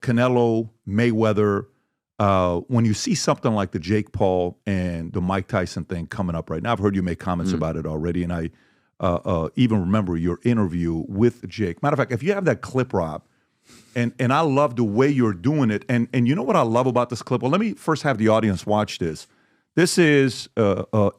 Canelo, Mayweather, when you see something like the Jake Paul and the Mike Tyson thing coming up right now, I've heard you make comments about it already, and I even remember your interview with Jake. Matter of fact, if you have that clip, Rob, and I love the way you're doing it, and you know what I love about this clip? Well, let me first have the audience watch this. This is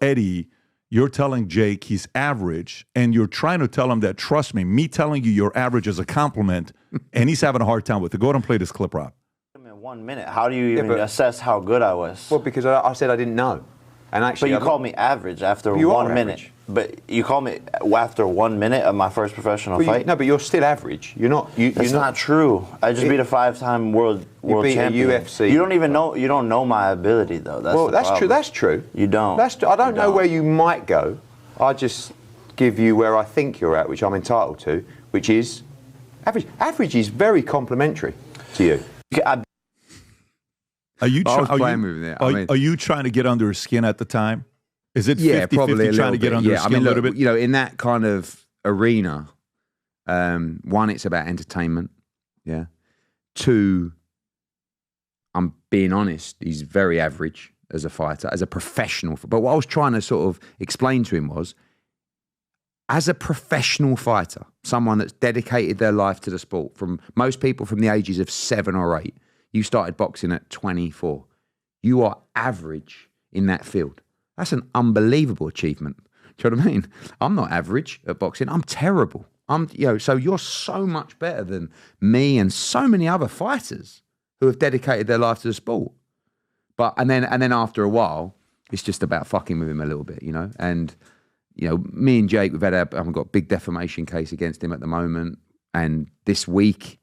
Eddie. You're telling Jake he's average, and you're trying to tell him that, trust me telling you you're average is a compliment, and he's having a hard time with it. Go ahead and play this clip, Rob. In 1 minute, how do you even assess how good I was? Well, because I said I didn't know. And actually, but you called me average after 1 minute. But you called me after 1 minute of my first professional fight? No, but you're still average. You're not. It's not true. I just beat a 5-time world champion. UFC. You don't even know. You don't know my ability though. That's true. That's true. You don't. I don't know where you might go. I just give you where I think you're at, which I'm entitled to, which is average. Average is very complimentary to you. Are you trying to get under his skin at the time? Is it 50-50 trying to get under his skin a little bit? You know, in that kind of arena, one, it's about entertainment. Yeah. Two, I'm being honest, he's very average as a fighter, as a professional. But what I was trying to sort of explain to him was, as a professional fighter, someone that's dedicated their life to the sport, from most people from the ages of 7 or 8, you started boxing at 24. You are average in that field. That's an unbelievable achievement. Do you know what I mean? I'm not average at boxing. I'm terrible. So you're so much better than me and so many other fighters who have dedicated their life to the sport. And then after a while, it's just about fucking with him a little bit, you know. And me and Jake, I've got a big defamation case against him at the moment. And this week,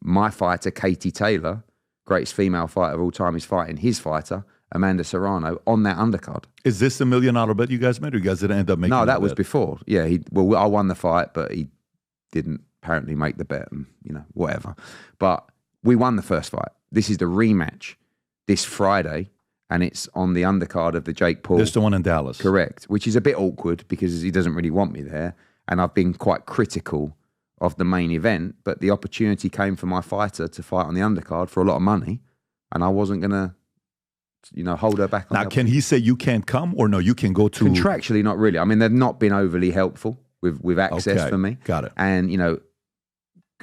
my fighter, Katie Taylor, greatest female fighter of all time, is fighting his fighter, Amanda Serrano, on that undercard. Is this the $1 million bet you guys made, or you guys didn't end up making? No, that was before. Yeah, I won the fight, but he didn't apparently make the bet, and whatever. But we won the first fight. This is the rematch this Friday, and it's on the undercard of the Jake Paul. This the one in Dallas, correct? Which is a bit awkward because he doesn't really want me there, and I've been quite critical of the main event, but the opportunity came for my fighter to fight on the undercard for a lot of money, and I wasn't gonna, hold her back. Now, can he say you can't come, or no, you can go to? Contractually, not really. I mean, they've not been overly helpful with access for me. Got it. And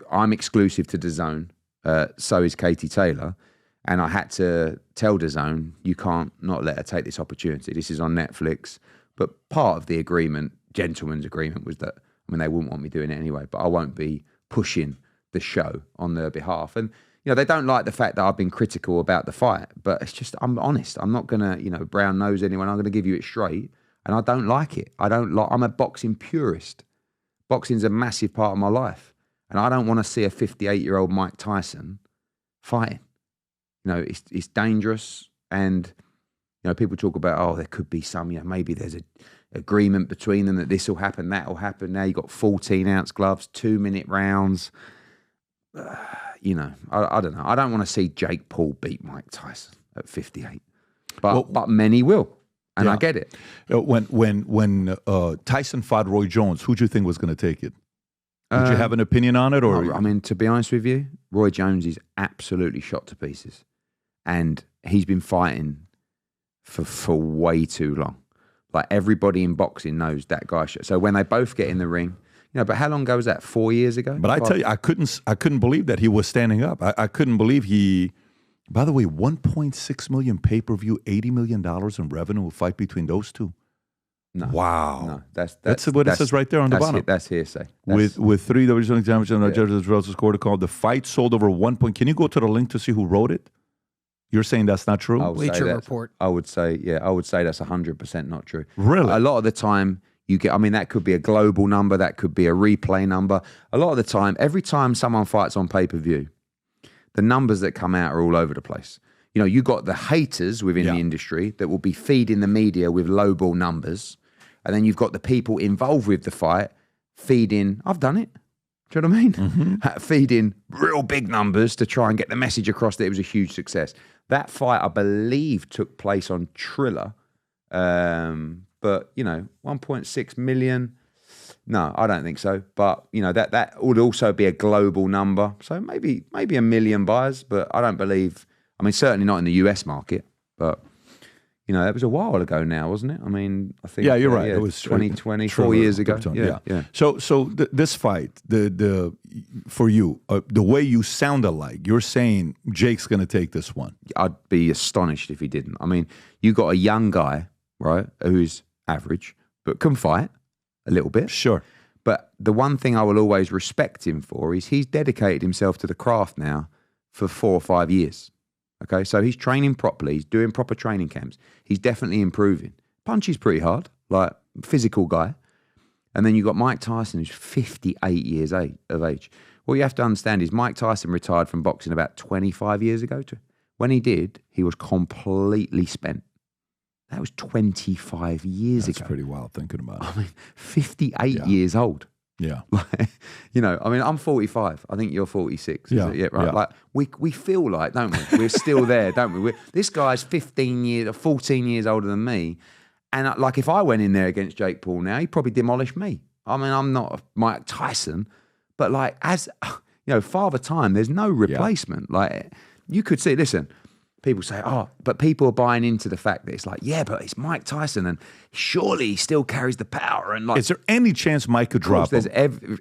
I'm exclusive to DAZN. So is Katie Taylor, and I had to tell DAZN, you can't not let her take this opportunity. This is on Netflix. But part of the agreement, gentleman's agreement, was that, they wouldn't want me doing it anyway, but I won't be pushing the show on their behalf. And, they don't like the fact that I've been critical about the fight, but it's just, I'm honest. I'm not going to, brown nose anyone. I'm going to give you it straight. And I don't like it. I'm a boxing purist. Boxing's a massive part of my life. And I don't want to see a 58-year-old Mike Tyson fighting. It's dangerous. And, people talk about, there could be some, maybe there's a agreement between them that this will happen, that will happen. Now you've got 14-ounce gloves, 2-minute rounds. I don't know. I don't want to see Jake Paul beat Mike Tyson at 58, but many will, and I get it. When Tyson fought Roy Jones, who do you think was going to take it? Did you have an opinion on it, or? To be honest with you, Roy Jones is absolutely shot to pieces, and he's been fighting for way too long. Like, everybody in boxing knows that guy. So when they both get in the ring, but how long ago was that? 4 years ago? But I tell you, I couldn't believe that he was standing up. I couldn't believe he, by the way, 1.6 million pay-per-view, $80 million in revenue, a fight between those two. No. Wow. No, that's what it says right there on the bottom. That's hearsay. With 3 divisional examinations and judges as well as scored a call. The fight sold over 1 point. Can you go to the link to see who wrote it? You're saying that's not true? Bleacher Report. I would say that's 100% not true. Really? A lot of the time you get, that could be a global number, that could be a replay number. A lot of the time, every time someone fights on pay-per-view, the numbers that come out are all over the place. You got the haters within the industry that will be feeding the media with lowball numbers. And then you've got the people involved with the fight feeding, I've done it. Do you know what I mean? Mm-hmm. Feeding real big numbers to try and get the message across that it was a huge success. That fight, I believe, took place on Triller. But, 1.6 million, No, I don't think so. But, you know, that would also be a global number. So maybe 1 million buyers, but I don't believe, I mean, certainly not in the US market, but, you know, that was a while ago now, wasn't it? I mean, I think. Yeah, you're right. It was 2020, 4 years ago. Yeah. So this fight, for you, the way you sounded like, you're saying Jake's going to take this one. I'd be astonished if he didn't. I mean, you got a young guy, right, who's average, but can fight a little bit. Sure. But the one thing I will always respect him for is he's dedicated himself to the craft now for 4 or 5 years. Okay, so he's training properly. He's doing proper training camps. He's definitely improving. Punches pretty hard, like physical guy. And then you've got Mike Tyson, who's 58 years of age. What you have to understand is Mike Tyson retired from boxing about 25 years ago. When he did, he was completely spent. That was 25 years ago. That's pretty wild thinking about it. I mean, 58 years old. Yeah. Like, you know, I mean, I'm 45. I think you're 46. Yeah. Is it? Yeah, right. Yeah. Like we feel like, don't we? We're still there, don't we? This guy's 14 years older than me. And like, if I went in there against Jake Paul now, he'd probably demolish me. I mean, I'm not Mike Tyson, but like, as you know, Father Time, there's no replacement. Yeah. Like, you could see, listen, people say, oh, but people are buying into the fact that it's like, yeah, but it's Mike Tyson and surely he still carries the power. And like, is there any chance Mike could drop him?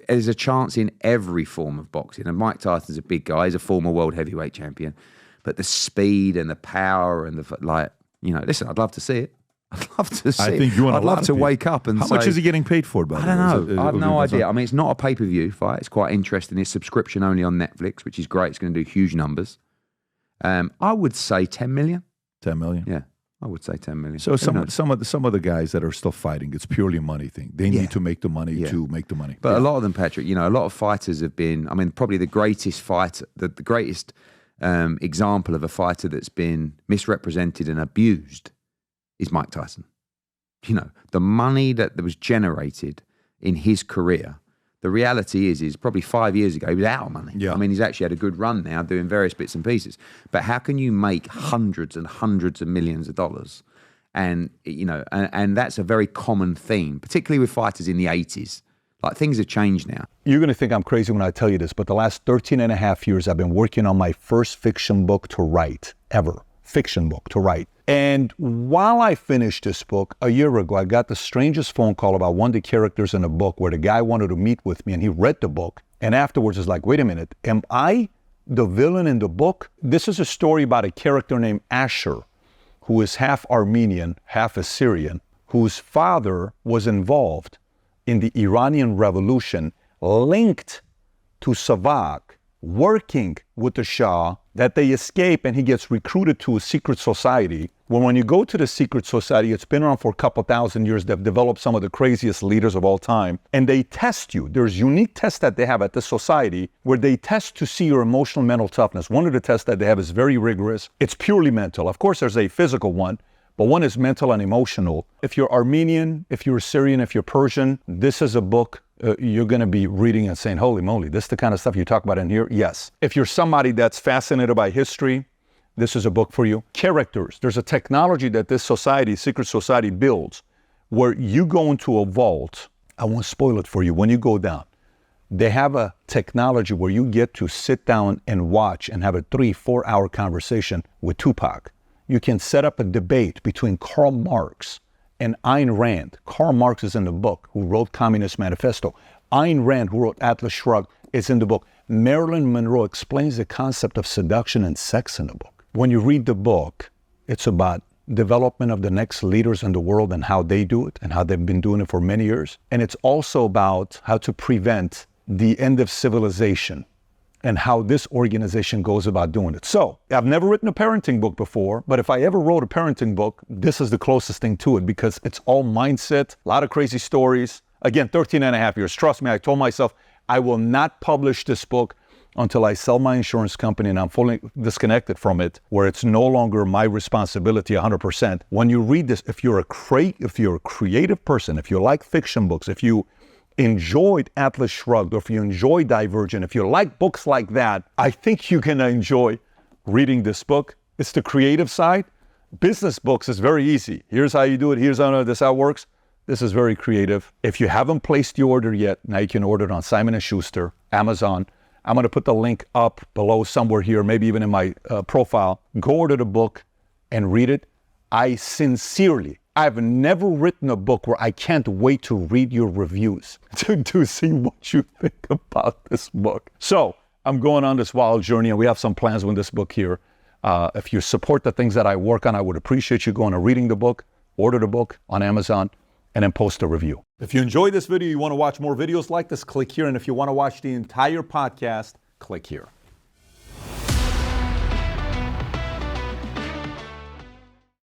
There's a chance in every form of boxing. And Mike Tyson's a big guy. He's a former world heavyweight champion. But the speed and the power and the, like, you know, listen, I'd love to see it. I'd love to see I think you and I'd love to wake up and how say, much is he getting paid for, by the way? I don't know. I have no idea. I mean, it's not a pay-per-view fight. It's quite interesting. It's subscription only on Netflix, which is great. It's going to do huge numbers. I would say 10 million. 10 million? Yeah, I would say 10 million. So some of the guys that are still fighting, it's purely a money thing. They need to make the money to make the money. But a lot of them, Patrick, you know, a lot of fighters have been, I mean, probably the greatest fighter, the greatest example of a fighter that's been misrepresented and abused is Mike Tyson. You know, the money that was generated in his career, the reality is probably 5 years ago, he was out of money. Yeah. I mean, he's actually had a good run now doing various bits and pieces. But how can you make hundreds and hundreds of millions of dollars? And, you know, and that's a very common theme, particularly with fighters in the 80s. Like, things have changed now. You're going to think I'm crazy when I tell you this, but the last 13 and a half years, I've been working on my first fiction book to write, ever. Fiction book to write. And while I finished this book, a year ago, I got the strangest phone call about one of the characters in the book where the guy wanted to meet with me and he read the book. And afterwards, it's like, wait a minute, am I the villain in the book? This is a story about a character named Asher, who is half Armenian, half Assyrian, whose father was involved in the Iranian Revolution, linked to Savak, working with the Shah, that they escape and he gets recruited to a secret society. When you go to the secret society, it's been around for a couple thousand years. They've developed some of the craziest leaders of all time. And they test you. There's unique tests that they have at the society where they test to see your emotional mental toughness. One of the tests that they have is very rigorous. It's purely mental. Of course, there's a physical one, but one is mental and emotional. If you're Armenian, if you're Syrian, if you're Persian, this is a book you're going to be reading and saying, holy moly, this is the kind of stuff you talk about in here? Yes. If you're somebody that's fascinated by history, this is a book for you. Characters. There's a technology that this society, secret society, builds where you go into a vault. I won't spoil it for you. When you go down, they have a technology where you get to sit down and watch and have a 3-4 hour conversation with Tupac. You can set up a debate between Karl Marx and Ayn Rand. Karl Marx is in the book, who wrote Communist Manifesto. Ayn Rand, who wrote Atlas Shrugged, is in the book. Marilyn Monroe explains the concept of seduction and sex in the book. When you read the book, it's about development of the next leaders in the world and how they do it and how they've been doing it for many years. And it's also about how to prevent the end of civilization and how this organization goes about doing it. So, I've never written a parenting book before, but if I ever wrote a parenting book, this is the closest thing to it because it's all mindset, a lot of crazy stories. Again, 13 and a half years. Trust me, I told myself I will not publish this book until I sell my insurance company and I'm fully disconnected from it, where it's no longer my responsibility 100%. When you read this, if you're a creative person, if you like fiction books, if you enjoyed Atlas Shrugged, or if you enjoy Divergent, if you like books like that, I think you're gonna enjoy reading this book. It's the creative side. Business books is very easy. Here's how you do it. Here's how it works. This is very creative. If you haven't placed your order yet, now you can order it on Simon & Schuster, Amazon. I'm going to put the link up below somewhere here, maybe even in my profile. Go order the book and read it. I've never written a book where I can't wait to read your reviews to see what you think about this book. So I'm going on this wild journey, and we have some plans with this book here. If you support the things that I work on, I would appreciate you going and reading the book, order the book on Amazon, and then post a review. If you enjoyed this video, you want to watch more videos like this, click here. And if you want to watch the entire podcast, click here.